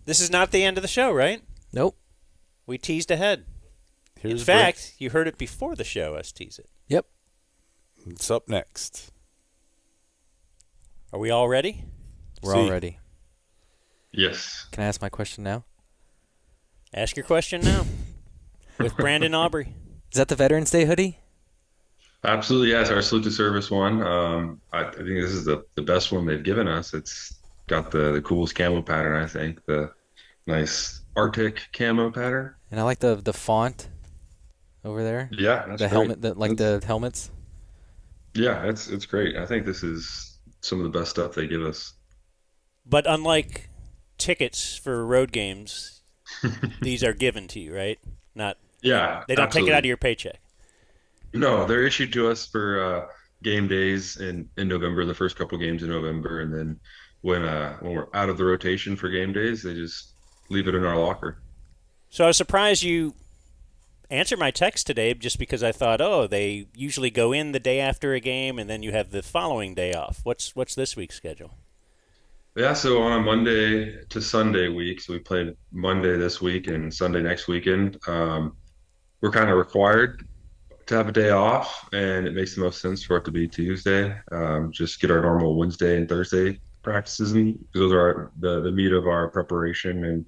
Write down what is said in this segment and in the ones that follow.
This is not the end of the show, right? Nope. We teased ahead. In Here's fact, you heard it before the show, us tease it. Yep. What's up next? Are we all ready? We're all ready. Yes. Can I ask my question now? Ask your question now with Brandon Aubrey. Is that the Veterans Day hoodie? Absolutely, yes. Our salute to service one. I think this is the best one they've given us. It's got the coolest camo pattern, I think. The nice Arctic camo pattern. And I like the font over there. Yeah, that's the great. helmet, the helmets. Yeah, it's great. I think this is some of the best stuff they give us. But unlike tickets for road games, these are given to you, right? Not. Yeah, They don't absolutely. take it out of your paycheck. No, they're issued to us for game days in November, the first couple games in November, and then when we're out of the rotation for game days, they just leave it in our locker. So I was surprised you answered my text today just because I thought, oh, they usually go in the day after a game and then you have the following day off. What's this week's schedule? Yeah, so on a Monday to Sunday week, so we played Monday this week and Sunday next weekend. We're kind of required to have a day off, and it makes the most sense for it to be Tuesday. Just get our normal Wednesday and Thursday practices, and those are the meat of our preparation. And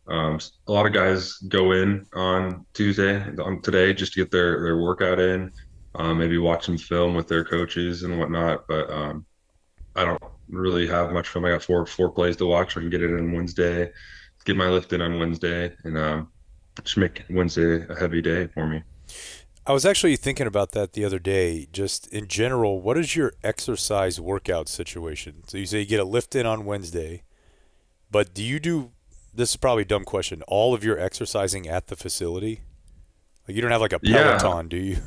a lot of guys go in on today, just to get their workout in, maybe watch some film with their coaches and whatnot. But I don't really have much film. I got four plays to watch. I can get it in Wednesday, get my lift in on Wednesday, and just make Wednesday a heavy day for me. I was actually thinking about that the other day. Just in general, what is your exercise workout situation? So you say you get a lift in on Wednesday, but do you do, this is probably a dumb question, all of your exercising at the facility? Like you don't have like a Peloton, do you?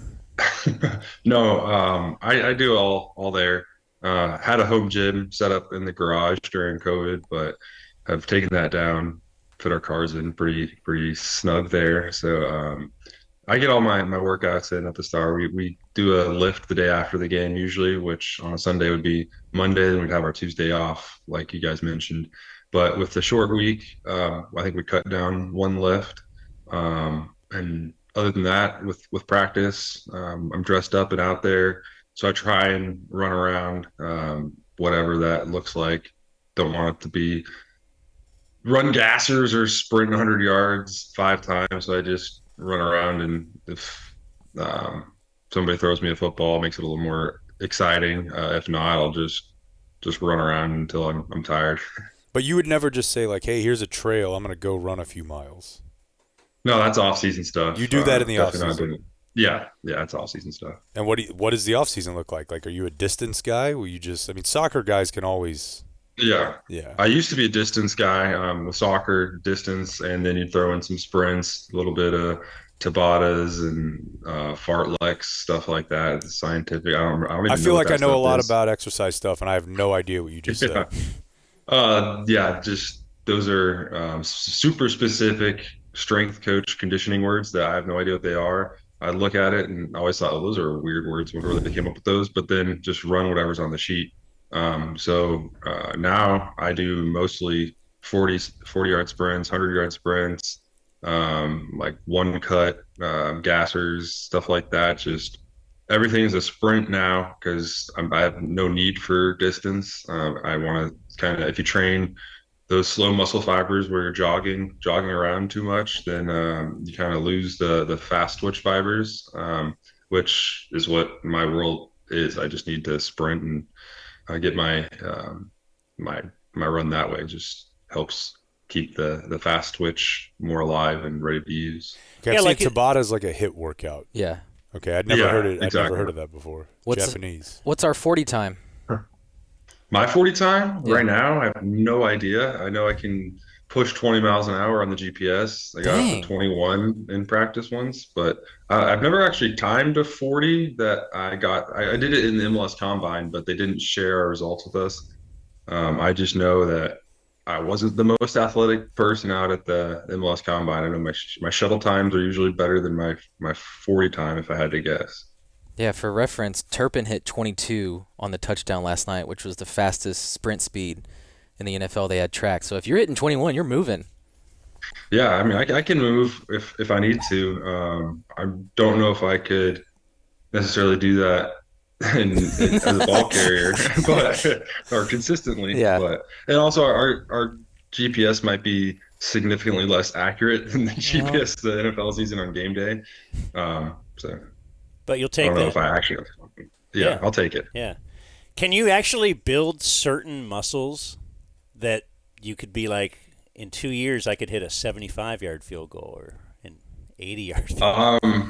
No, I do all there. Had a home gym set up in the garage during COVID, but have taken that down, put our cars in pretty snug there. So I get all my workouts in at the start. We do a lift the day after the game usually, which on a Sunday would be Monday, and we'd have our Tuesday off, like you guys mentioned. But with the short week, I think we cut down one lift. And other than that, with practice, I'm dressed up and out there. So I try and run around, whatever that looks like. Don't want it to be run gassers or sprint 100 yards 5 times. So I just run around, and if somebody throws me a football, it makes it a little more exciting. If not, I'll just run around until I'm tired. But you would never just say like, hey, here's a trail, I'm going to go run a few miles. No, that's off-season stuff. You do that in the Definitely not off-season? doing it. Yeah, it's off-season stuff. And what does the off-season look like? Like, are you a distance guy? Will you just, I mean, soccer guys can always. Yeah. Yeah. I used to be a distance guy, with soccer distance, and then you'd throw in some sprints, a little bit of Tabatas and fartleks, stuff like that. It's scientific. I don't even I feel know like what I that know a stuff lot is. about exercise stuff, and I have no idea what you just said. Yeah, just those are super specific strength coach conditioning words that I have no idea what they are. I look at it and I always thought, oh, those are weird words, whenever they came up with those, but then just run whatever's on the sheet. So now I do mostly 40-yard sprints, 100-yard sprints, like one cut, gassers, stuff like that. Just everything is a sprint now because I have no need for distance. I want to kind of, if you train those slow muscle fibers where you're jogging around too much, then you kind of lose the fast twitch fibers, which is what my world is. I just need to sprint and get my run that way. It just helps keep the fast twitch more alive and ready to use. Okay, I've seen Tabata's like a HIIT workout. Yeah. Okay, I'd never heard it. Exactly. I'd never heard of that before. Japanese. What's our 40 time? My 40 time right now, I have no idea. I know I can push 20 miles an hour on the GPS. I got up to 21 in practice once, but I've never actually timed a 40 that I got. I did it in the MLS Combine, but they didn't share our results with us. I just know that I wasn't the most athletic person out at the MLS Combine. I know my shuttle times are usually better than my 40 time, if I had to guess. Yeah, for reference, Turpin hit 22 on the touchdown last night, which was the fastest sprint speed in the NFL they had track. So if you're hitting 21, you're moving. Yeah, I mean, I can move if I need to. I don't know if I could necessarily do that as a ball carrier, but or consistently. Yeah. But and also our GPS might be significantly less accurate than the Well, GPS the NFL is using on game day. So But you'll I take don't know that. if I actually. Yeah, Yeah. I'll take it. Yeah. Can you actually build certain muscles that you could be like, in 2 years, I could hit a 75-yard field goal or an 80-yard field goal?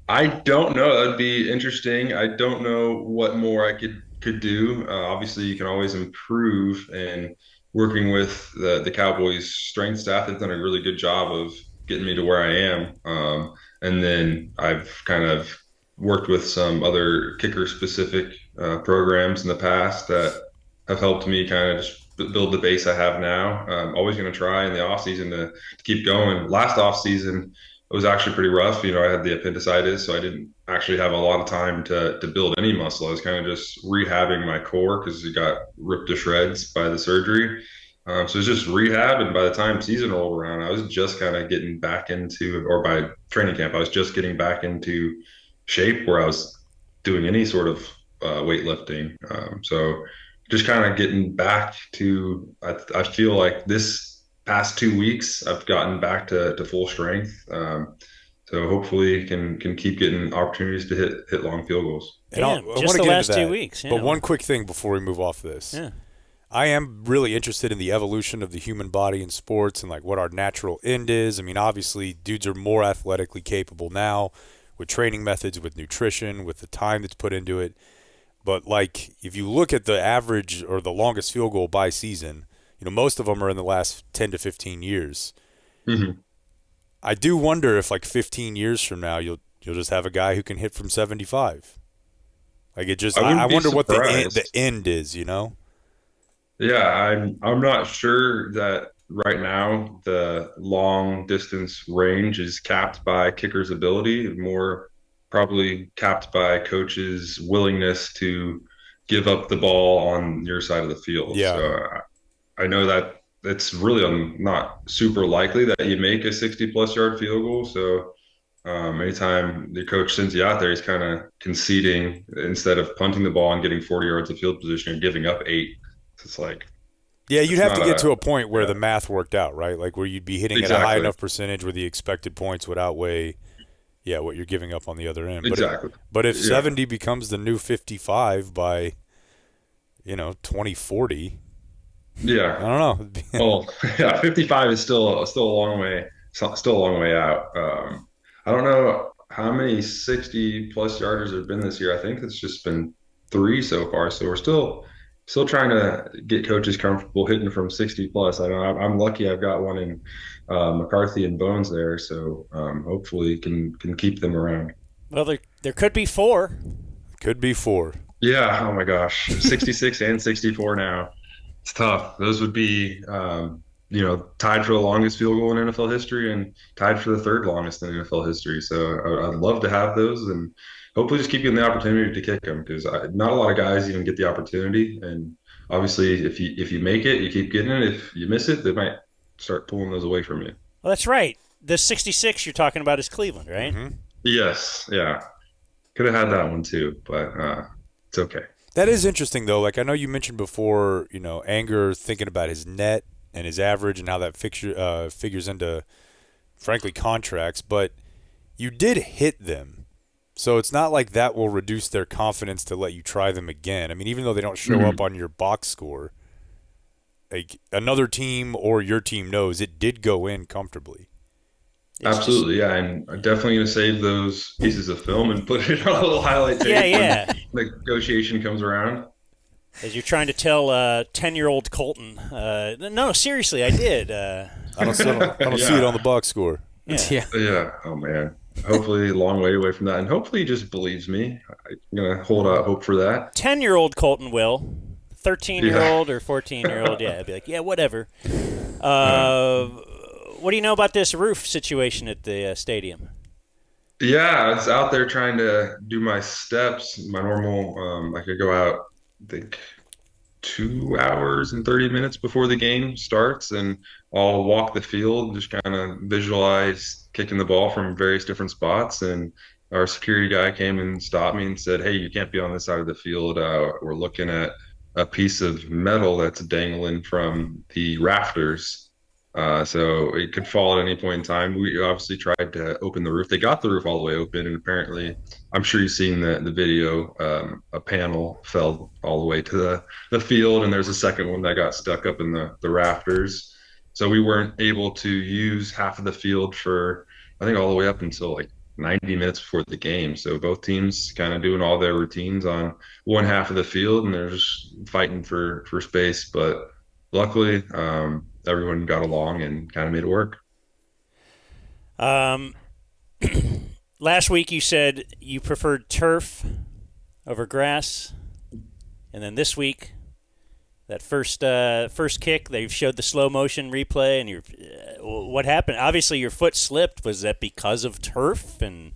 I don't know. That'd be interesting. I don't know what more I could do. Obviously, you can always improve. And working with the Cowboys strength staff, they've done a really good job of getting me to where I am. And then I've kind of worked with some other kicker specific programs in the past that have helped me kind of just build the base I have now. I'm always going to try in the off season to keep going. Last off season it was actually pretty rough. You know, I had the appendicitis, so I didn't actually have a lot of time to build any muscle. I was kind of just rehabbing my core because it got ripped to shreds by the surgery. So it was just rehab, and by the time season rolled around, I was just kind of getting back into, or by training camp, I was just getting back into shape where I was doing any sort of weightlifting. So just kind of getting back to, I feel like this past 2 weeks, I've gotten back to full strength. So hopefully can keep getting opportunities to hit long field goals. And Damn, I just wanna the get last into 2 that. weeks. Yeah. But one quick thing before we move off this. Yeah. I am really interested in the evolution of the human body in sports and like what our natural end is. I mean, obviously, dudes are more athletically capable now with training methods, with nutrition, with the time that's put into it. But like, if you look at the average or the longest field goal by season, you know, most of them are in the last 10 to 15 years. Mm-hmm. I do wonder if like 15 years from now, you'll just have a guy who can hit from 75. Like it just, I I wouldn't be wonder what surprised. the end is, you know? Yeah, I'm not sure that right now the long distance range is capped by kicker's ability, more probably capped by coach's willingness to give up the ball on your side of the field. Yeah. So I know that it's really not super likely that you make a 60 plus yard field goal. So anytime the coach sends you out there, he's kind of conceding instead of punting the ball and getting 40 yards of field position and giving up 8. It's like Yeah, you'd it's have to not get to a point where yeah. the math worked out, right? Like where you'd be hitting at a high Exactly. enough percentage where the expected points would outweigh, what you're giving up on the other end. Exactly. But if Yeah. 70 becomes the new 55 by, 2040, I Yeah. don't know. Well, yeah, 55 is still a long way, still a long way out. I don't know how many 60 plus yarders have been this year. I think it's just been 3 so far. So we're still trying to get coaches comfortable hitting from 60 plus. I know I'm lucky. I've got one in McCarthy and Bones there, so hopefully can keep them around. Well, there could be 4. Could be 4. Yeah. Oh my gosh, 66 and 64 now. It's tough. Those would be, tied for the longest field goal in NFL history and tied for the third longest in NFL history. So I'd love to have those and hopefully just keep getting the opportunity to kick them because not a lot of guys even get the opportunity. And obviously, if you make it, you keep getting it. If you miss it, they might start pulling those away from you. Well, that's right. The 66 you're talking about is Cleveland, right? Mm-hmm. Yes. Yeah. Could have had that one too, but it's okay. That is interesting, though. Like, I know you mentioned before, Anger thinking about his net and his average and how that figures into, frankly, contracts. But you did hit them. So it's not like that will reduce their confidence to let you try them again. I mean, even though they don't show up on your box score, like another team or your team knows it did go in comfortably. Absolutely, yeah, and I'm definitely going to save those pieces of film and put it on a little highlight tape Yeah. when the negotiation comes around. As you're trying to tell 10-year-old Colton. No, seriously, I did. I don't see it on the box score. Yeah. Yeah, oh man. Hopefully, a long way away from that, and hopefully, he just believes me. I'm going to hold out hope for that. 10-year-old Colton will. 13-year-old or 14-year-old, yeah, I'd be like, yeah, whatever. What do you know about this roof situation at the stadium? Yeah, I was out there trying to do my steps, my normal. I could go out, I think 2 hours and 30 minutes before the game starts, and I'll walk the field, just kind of visualize kicking the ball from various different spots. And our security guy came and stopped me and said, "Hey, you can't be on this side of the field. We're looking at a piece of metal that's dangling from the rafters." So it could fall at any point in time. We obviously tried to open the roof. They got the roof all the way open, and apparently, I'm sure you've seen the video. A panel fell all the way to the field, and there's a second one that got stuck up in the rafters. So we weren't able to use half of the field for, I think, all the way up until like 90 minutes before the game. So both teams kind of doing all their routines on one half of the field, and they're just fighting for space. But luckily, everyone got along and kind of made it work. Um, last week you said you preferred turf over grass, and then this week, that first kick, they've showed the slow motion replay, and what happened? Obviously, your foot slipped. Was that because of turf and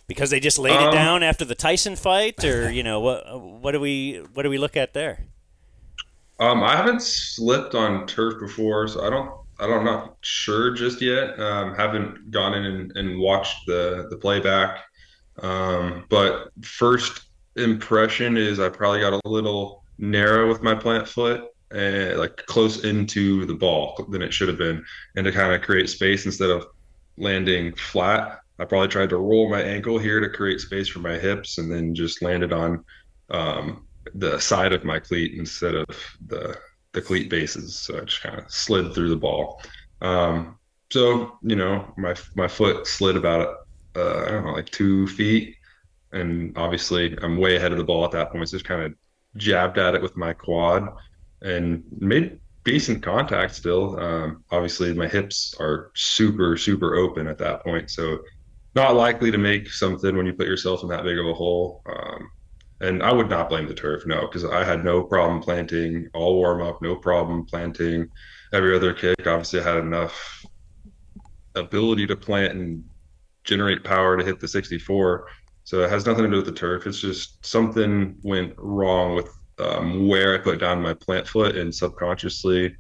because they just laid it down after the Tyson fight, or what do we look at there? I haven't slipped on turf before, so I'm not sure just yet. Haven't gone in and watched the playback. But first impression is I probably got a little narrow with my plant foot and like close into the ball than it should have been. And to kind of create space instead of landing flat, I probably tried to roll my ankle here to create space for my hips and then just landed on the side of my cleat instead of the cleat bases. So I just kind of slid through the ball. So my foot slid about I don't know, like 2 feet, and obviously I'm way ahead of the ball at that point. So just kind of jabbed at it with my quad and made decent contact still. Obviously my hips are super, super open at that point. So not likely to make something when you put yourself in that big of a hole. And I would not blame the turf, no, because I had no problem planting all warm up, no problem planting every other kick. Obviously, I had enough ability to plant and generate power to hit the 64. So it has nothing to do with the turf. It's just something went wrong with where I put down my plant foot, and subconsciously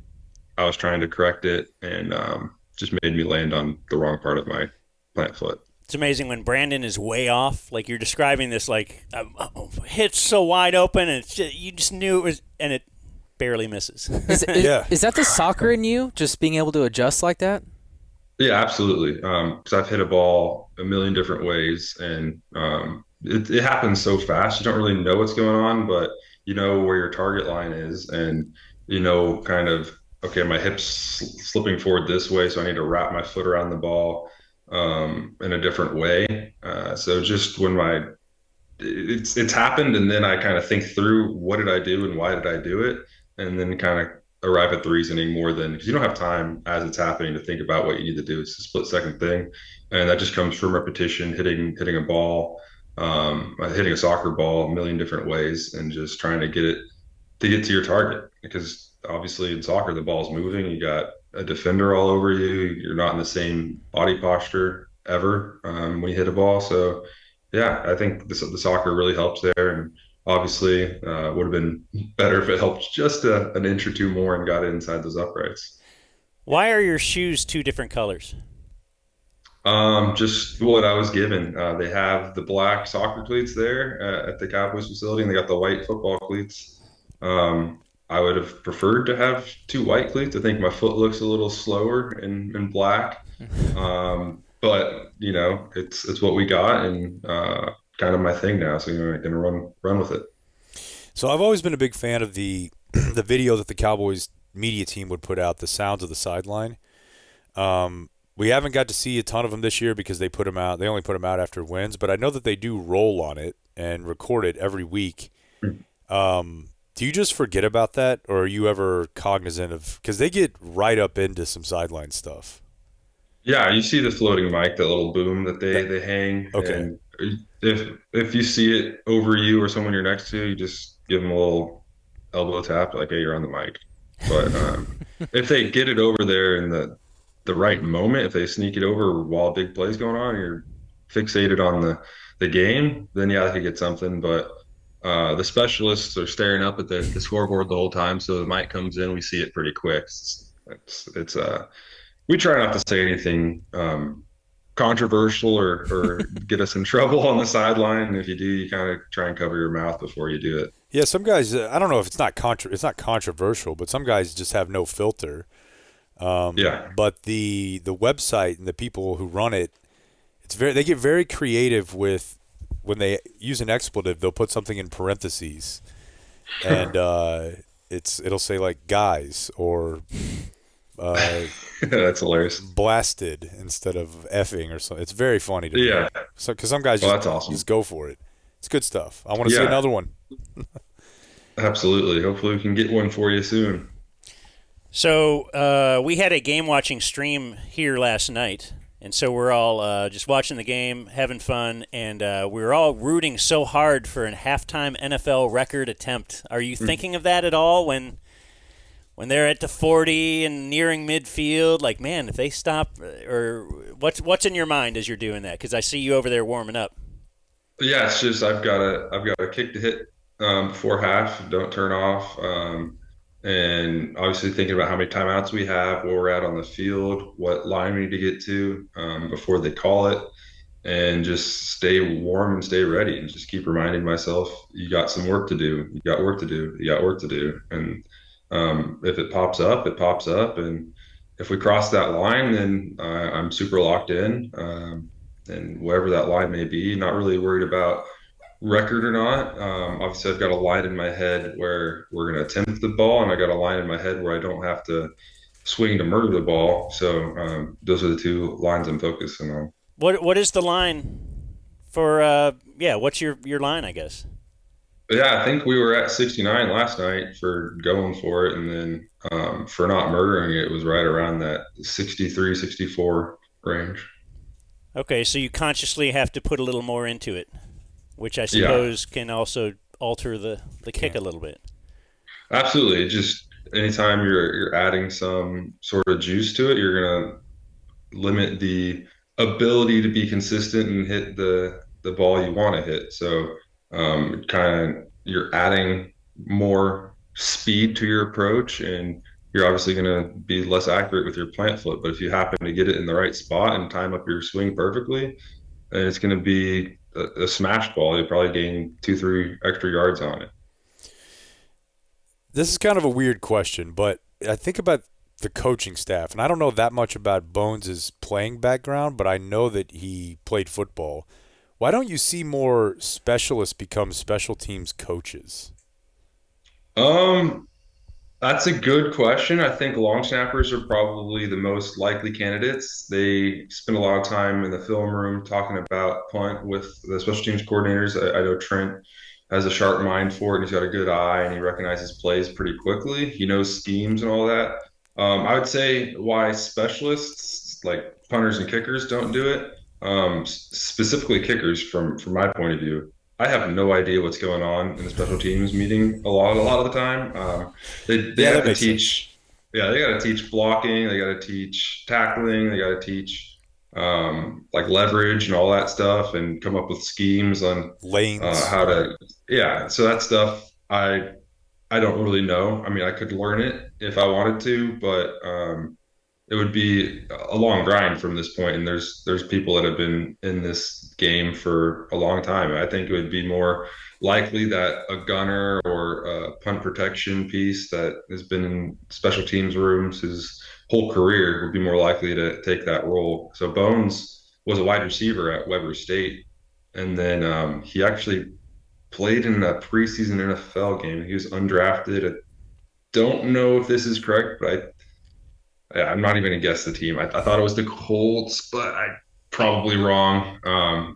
I was trying to correct it, and just made me land on the wrong part of my plant foot. It's amazing when Brandon is way off. Like you're describing this, like hits so wide open, and you just knew it was, and it barely misses. Yeah. Is that the soccer in you, just being able to adjust like that? Yeah, absolutely. Because I've hit a ball a million different ways, and it happens so fast. You don't really know what's going on, but you know where your target line is, and kind of, okay, my hips slipping forward this way, so I need to wrap my foot around the ball in a different way. So just when it's happened, and then I kind of think through what did I do and why did I do it, and then kind of arrive at the reasoning more than, because you don't have time as it's happening to think about what you need to do. It's a split second thing, and that just comes from repetition, hitting a ball, hitting a soccer ball a million different ways, and just trying to get to your target. Because obviously in soccer the ball's moving, you got a defender all over you, you're not in the same body posture ever when you hit a ball. So yeah, I think the soccer really helps there, and obviously would have been better if it helped just an inch or two more and got it inside those uprights. Why are your shoes two different colors? Just what I was given. They have the black soccer cleats there at the Cowboys facility, and they got the white football cleats. I would have preferred to have two white cleats. I think my foot looks a little slower in black. But it's what we got, and kind of my thing now. So I'm gonna run with it. So I've always been a big fan of the the video that the Cowboys media team would put out, the sounds of the sideline. We haven't got to see a ton of them this year because they put them out. They only put them out after wins, but I know that they do roll on it and record it every week. Do you just forget about that, or are you ever cognizant of, because they get right up into some sideline stuff? Yeah, you see the floating mic, that little boom that they hang, Okay. and if you see it over you or someone you're next to, you just give them a little elbow tap, like, hey, you're on the mic. But if they get it over there in the right moment, if they sneak it over while a big play's going on, and you're fixated on the game, then yeah, I could get something. But The specialists are staring up at the scoreboard the whole time, so the mic comes in, we see it pretty quick. We try not to say anything controversial or get us in trouble on the sideline. And if you do, you kind of try and cover your mouth before you do it. Yeah, some guys. I don't know if it's not controversial, but some guys just have no filter. Yeah. But the website and the people who run it, they get very creative with when they use an expletive. They'll put something in parentheses, and it'll say like guys or That's hilarious. blasted instead of effing or something. It's very funny to me. Yeah. So because some guys Well, that's awesome. just go for it. It's good stuff. I want to see Yeah, another one. absolutely. Hopefully we can get one for you soon. So we had a game watching stream here last night, and so we're all just watching the game, having fun, and we were all rooting so hard for a halftime NFL record attempt. Are you thinking of that at all when they're at the 40 and nearing midfield? Like, man, if they stop, or what's in your mind as you're doing that? Because I see you over there warming up. Yeah, it's just I've got a kick to hit before half. Don't turn off. And obviously thinking about how many timeouts we have, where we're at on the field, what line we need to get to before they call it, and just stay warm and stay ready, and just keep reminding myself, you got some work to do. You got work to do. You got work to do. And if it pops up, it pops up. And if we cross that line, then I'm super locked in. And wherever that line may be, not really worried about record or not. Obviously, I've got a line in my head where we're going to attempt the ball, and I got a line in my head where I don't have to swing to murder the ball. So those are the two lines I'm focusing on. What is the line for? What's your line? I guess. But yeah, I think we were at 69 last night for going for it, and then for not murdering it was right around that 63, 64 range. Okay, so you consciously have to put a little more into it, which I Yeah, suppose can also alter the kick a little bit. absolutely. Just anytime you're adding some sort of juice to it, you're gonna limit the ability to be consistent and hit the ball you want to hit. So kind of you're adding more speed to your approach, and you're obviously going to be less accurate with your plant foot. But if you happen to get it in the right spot and time up your swing perfectly, then it's going to be a smash ball. You'll probably gain 2, 3 extra yards on it. This is kind of a weird question, but I think about the coaching staff, and I don't know that much about Bones' playing background, but I know that he played football. Why don't you see more specialists become special teams coaches? Um, That's a good question. I think long snappers are probably the most likely candidates. They spend a lot of time in the film room talking about punt with the special teams coordinators. I know Trent has a sharp mind for it, and he's got a good eye, and he recognizes plays pretty quickly. He knows schemes and all that. I would say why specialists like punters and kickers don't do it, specifically kickers from my point of view. I have no idea what's going on in the special teams meeting a lot of the time. They Yeah, have that to makes sense. teach, yeah, they got to teach blocking, they got to teach tackling, they got to teach like leverage and all that stuff, and come up with schemes on Lanes. how to, yeah. So that stuff I don't really know. I mean, I could learn it if I wanted to, but it would be a long grind from this point. And there's people that have been in this game for a long time. I think it would be more likely that a gunner or a punt protection piece that has been in special teams rooms his whole career would be more likely to take that role. So Bones was a wide receiver at Weber State, and then he actually played in a preseason NFL game. He was undrafted. I don't know if this is correct, but I'm not even gonna guess the team. I thought it was the Colts, but I probably wrong.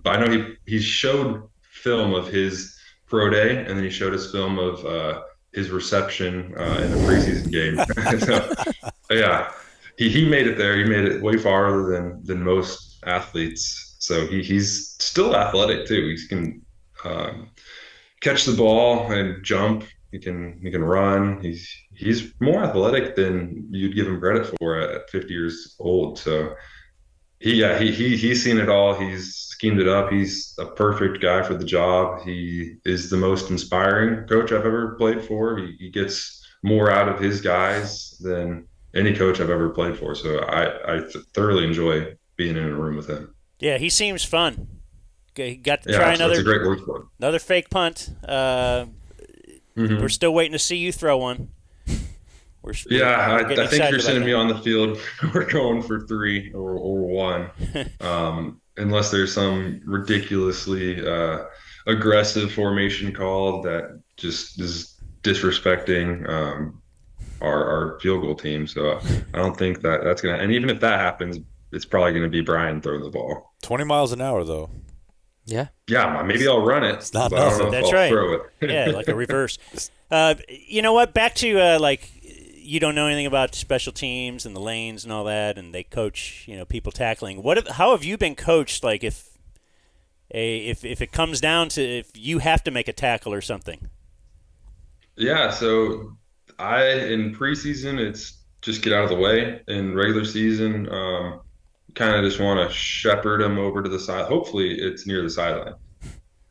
But I know he showed film of his pro day, and then he showed us film of his reception in the preseason game. So yeah, he made it there. He made it way farther than most athletes. So he's still athletic too. He can catch the ball and jump. He can run. He's more athletic than you'd give him credit for at 50 years old. So He's seen it all. He's schemed it up. He's a perfect guy for the job. He is the most inspiring coach I've ever played for. He gets more out of his guys than any coach I've ever played for. So I thoroughly enjoy being in a room with him. Yeah, he seems fun. He got to Yeah, try that's a great word for it. another fake punt. We're still waiting to see you throw one. I think you're sending me on the field. We're going for 3 or 1, unless there's some ridiculously aggressive formation call that just is disrespecting our field goal team. So I don't think that's gonna. And even if that happens, it's probably gonna be Brian throwing the ball. 20 miles an hour, though. Yeah. Yeah, maybe I'll run it. It's not but I don't know nothing. if That's I'll right. throw it. Yeah, like a reverse. You know what? Back to like you don't know anything about special teams and the lanes and all that, and they coach people tackling. How have you been coached? Like if it comes down to if you have to make a tackle or something. Yeah, so in preseason it's just get out of the way. In regular season, kind of just want to shepherd them over to the side. Hopefully it's near the sideline.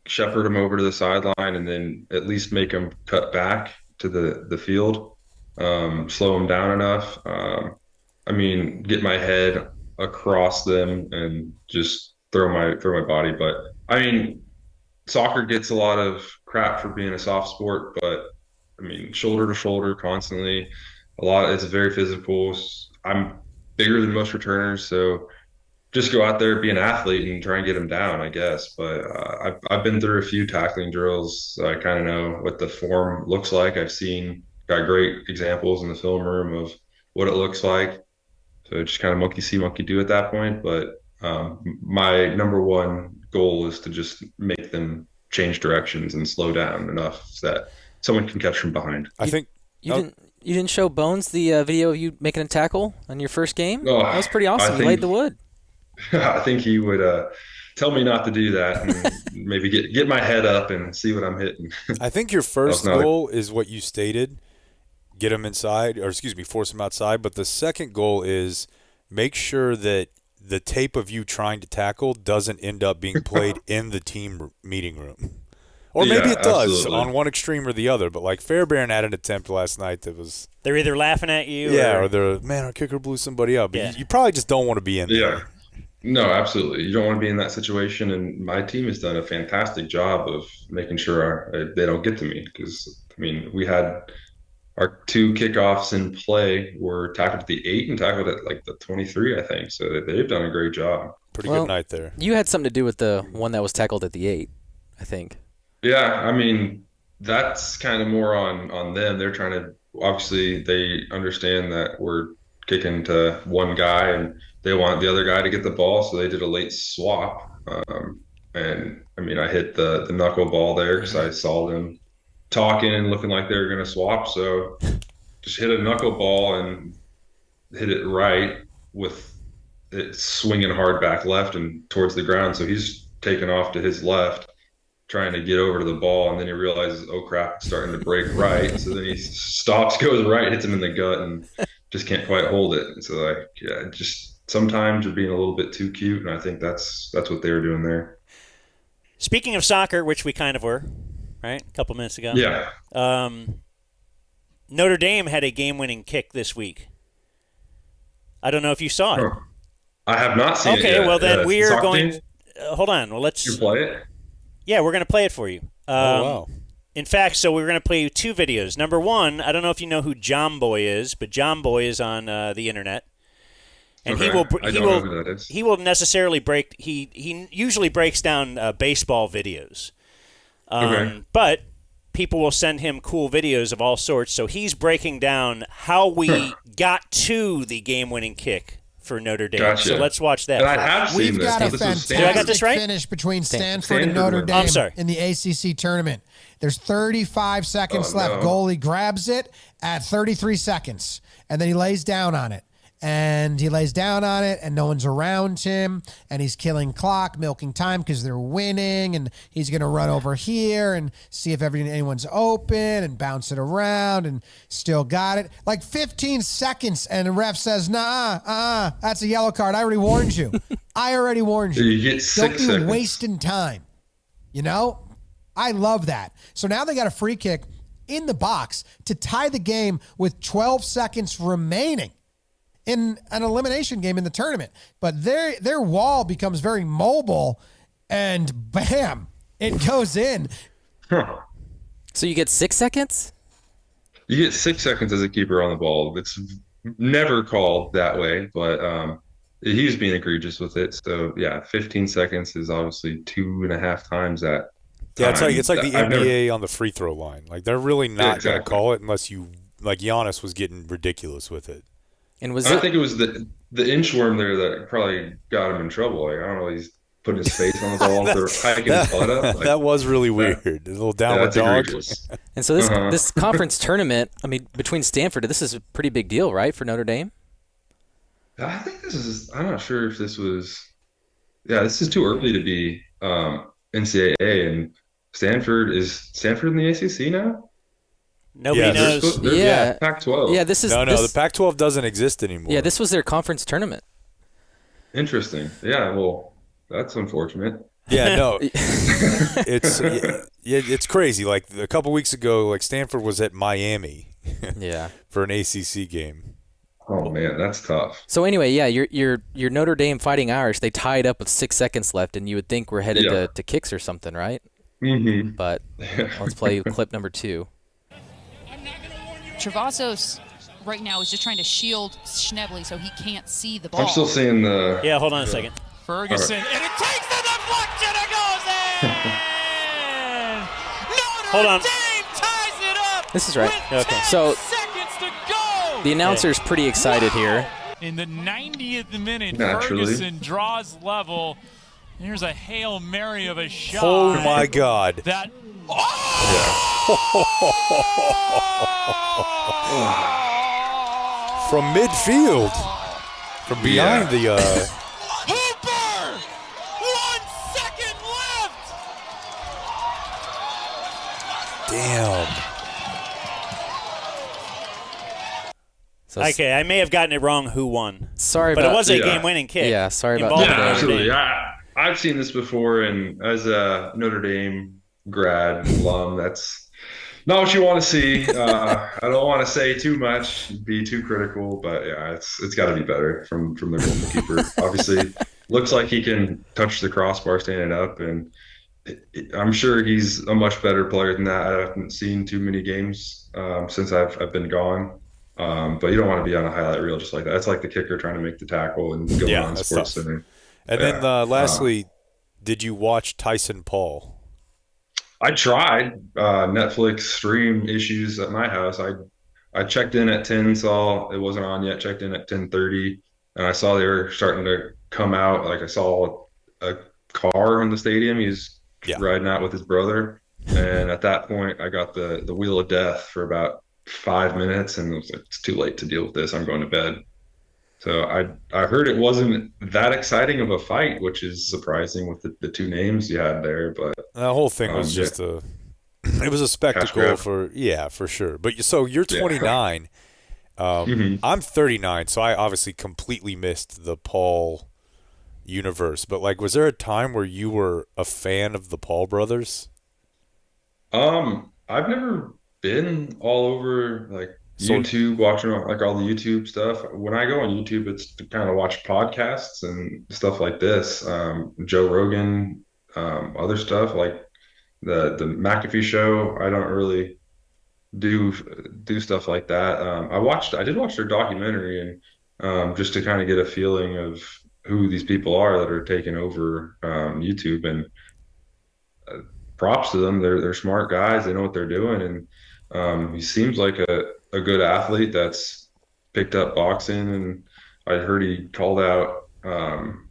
Shepherd them over to the sideline and then at least make them cut back to the field, slow them down enough. Get my head across them and just throw my body. But soccer gets a lot of crap for being a soft sport, but shoulder to shoulder constantly. It's very physical. I'm bigger than most returners, so just go out there, be an athlete, and try and get them down, I guess. But I've been through a few tackling drills, so I kind of know what the form looks like. Got great examples in the film room of what it looks like. So just kind of monkey see, monkey do at that point. But my number one goal is to just make them change directions and slow down enough so that someone can catch from behind. You didn't show Bones the video of you making a tackle on your first game? Oh, That was pretty awesome. You laid the wood. I think he would tell me not to do that and maybe get my head up and see what I'm hitting. I think your first goal is what you stated, get them inside, or force them outside. But the second goal is make sure that the tape of you trying to tackle doesn't end up being played in the team meeting room. Or maybe it does absolutely. on one extreme or the other. But like Fairbairn had an attempt last night that was They're either laughing at you, or they're our kicker blew somebody up. But Yeah. you probably just don't want to be in there. Yeah. No, absolutely. You don't want to be in that situation. And my team has done a fantastic job of making sure they don't get to me. Because, we had our 2 kickoffs in play were tackled at the 8 and tackled at like the 23, I think. So they've done a great job. Pretty good night there. You had something to do with the one that was tackled at the 8, I think. Yeah, that's kind of more on them. They're trying to, obviously, they understand that we're kicking to one guy and they want the other guy to get the ball, so they did a late swap. I hit the knuckle ball there because I saw them talking and looking like they were going to swap. So just hit a knuckle ball and hit it right with it swinging hard back left and towards the ground. So he's taking off to his left, trying to get over to the ball, and then he realizes, oh crap, it's starting to break right. So then he stops, goes right, hits him in the gut, and just can't quite hold it. And so just sometimes you're being a little bit too cute, and I think that's what they were doing there. Speaking of soccer, which we kind of were, right, a couple minutes ago. Yeah. Notre Dame had a game-winning kick this week. I don't know if you saw it. Oh, I have not seen it Okay, yet. well then we are going. Team? Hold on. Well, let's. You play it? Yeah, we're going to play it for you. Wow. In fact, so we're going to play you 2 videos. Number 1, I don't know if you know who John Boy is, but John Boy is on the internet, and Okay. I don't know who that is. he will necessarily break. He usually breaks down baseball videos, Okay. but people will send him cool videos of all sorts. So he's breaking down how we got to the game-winning kick for Notre Dame. Gotcha. So let's watch that. And I have seen We've this. got a This was Did I got this fantastic right? finish between Stanford and Stanford Notre won. Dame I'm sorry. in the ACC tournament. There's 35 seconds Oh, left. no. Goalie grabs it at 33 seconds, and then he lays down on it. and he lays down on it and no one's around him and he's killing clock, milking time because they're winning, and he's going to run over here and see if anyone's open and bounce it around and still got it. Like 15 seconds and the ref says, nah, that's a yellow card. I already warned you. You get 6 Don't be seconds. wasting time. You know? I love that. So now they got a free kick in the box to tie the game with 12 seconds remaining in an elimination game in the tournament. But their wall becomes very mobile, and bam, it goes in. So you get 6 seconds? You get 6 seconds as a keeper on the ball. It's never called that way, but he was being egregious with it. So yeah, 15 seconds is obviously 2.5 times that. Yeah, it's like the I've NBA on the free throw line. Like they're really not going to Exactly. call it unless you like Giannis was getting ridiculous with it. And was I it? think it was the inchworm there that probably got him in trouble. Like, I don't know, he's putting his face on the ball, they're hiking his butt up. Like, That was really weird. A little downward that's dog. egregious. And so this Uh-huh. this conference tournament, I mean, between Stanford, this is a pretty big deal, right, for Notre Dame? I think this is. I'm not sure if this was. Yeah, this is too early to be NCAA, and Stanford in the ACC now. Nobody Yeah, knows. They're Yeah. Pac-12. Yeah, this is No, this, the Pac-12 doesn't exist anymore. yeah, this was their conference tournament. Interesting. Yeah, well, that's unfortunate. Yeah, no. It's crazy. Like a couple weeks ago, like Stanford was at Miami Yeah. for an ACC game. Oh man, that's tough. So anyway, yeah, your Notre Dame Fighting Irish, they tied up with 6 seconds left, and you would think we're headed Yeah. to kicks or something, right? Mm-hmm. But let's play clip number 2. Travasos right now is just trying to shield Schnebly so he can't see the ball. I'm still seeing the. Yeah, hold on a second. Ferguson, and it takes the deflection, it goes in! Notre Hold on. Dame ties it up This is right. with Okay. 10 So- seconds to go! The announcer's pretty excited here. In the 90th minute, Naturally. Ferguson draws level. Here's a Hail Mary of a shot. Oh my God! That From midfield, from behind the. Hooper! 1 second left! Damn. So Okay, I may have gotten it wrong who won. sorry But about it was a Yeah. game-winning kick. Yeah, sorry about Involving that. Yeah, Notre absolutely. Dame. I've seen this before, and as a Notre Dame grad alum, that's not what you want to see. I don't want to say too much, be too critical, but yeah, it's got to be better from the goalkeeper. Obviously, looks like he can touch the crossbar standing up, and I'm sure he's a much better player than that. I haven't seen too many games since I've been gone. But you don't want to be on a highlight reel just like that. It's like the kicker trying to make the tackle and go Yeah, on that's Sports tough. Center. And Yeah. then lastly, did you watch Tyson Paul? I tried Netflix stream issues at my house. I checked in at 10, saw it wasn't on yet, checked in at 10:30, and I saw they were starting to come out. Like I saw a car in the stadium. He's Yeah. riding out with his brother. And at that point I got the wheel of death for about 5 minutes and it was like, it's too late to deal with this. I'm going to bed. So I heard it wasn't that exciting of a fight, which is surprising with the two names you had there, but The whole thing was Yeah. just it was a spectacle grab. for sure. But so you're Yeah. 29. Mhm. I'm 39, so I obviously completely missed the Paul universe. But like, was there a time where you were a fan of the Paul brothers? I've never been all over like So- YouTube watching like all the YouTube stuff. When I go on YouTube, it's to kind of watch podcasts and stuff like this. Joe Rogan, other stuff like the McAfee show. I don't really do stuff like that. I did watch their documentary and just to kind of get a feeling of who these people are that are taking over YouTube, and props to them. They're smart guys. They know what they're doing, and he seems like a good athlete that's picked up boxing. And I heard he called out Conor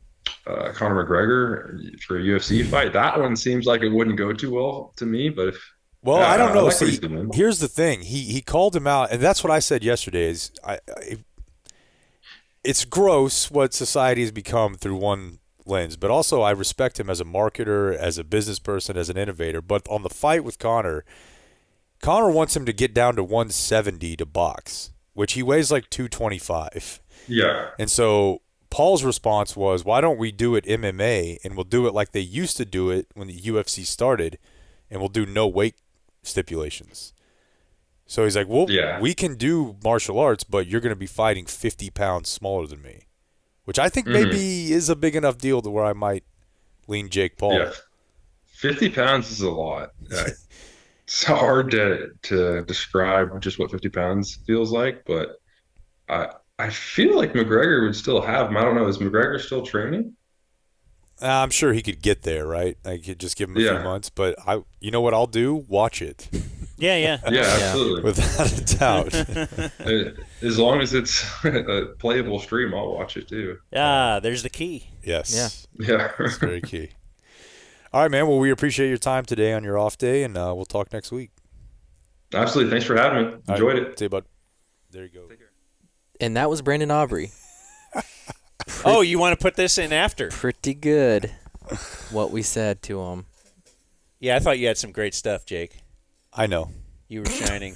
McGregor for a UFC fight. That one seems like it wouldn't go too well to me, but if Well, yeah, I don't know. like what See, he's doing. here's the thing. He called him out, and that's what I said yesterday. Is it's gross what society has become through one lens, but also I respect him as a marketer, as a business person, as an innovator. But on the fight with Conor wants him to get down to 170 to box, which he weighs like 225. Yeah. And so Paul's response was, why don't we do it MMA, and we'll do it like they used to do it when the UFC started, and we'll do no weight stipulations. So he's like, well, we can do martial arts, but you're going to be fighting 50 pounds smaller than me, which I think maybe is a big enough deal to where I might lean Jake Paul. Yeah. 50 pounds is a lot. It's hard to describe just what 50 pounds feels like, but I feel like McGregor would still have him. I don't know. Is McGregor still training? I'm sure he could get there, right? I could just give him a few months, but you know what I'll do? Watch it. Yeah, absolutely. Without a doubt. As long as it's a playable stream, I'll watch it too. There's the key. Yes. Yeah. That's very key. All right, man. Well, we appreciate your time today on your off day, and we'll talk next week. Absolutely. Thanks for having me. Enjoyed it. See you, bud. There you go. And that was Brandon Aubrey. Oh, you want to put this in after? Pretty good what we said to him. Yeah, I thought you had some great stuff, Jake. I know. You were shining.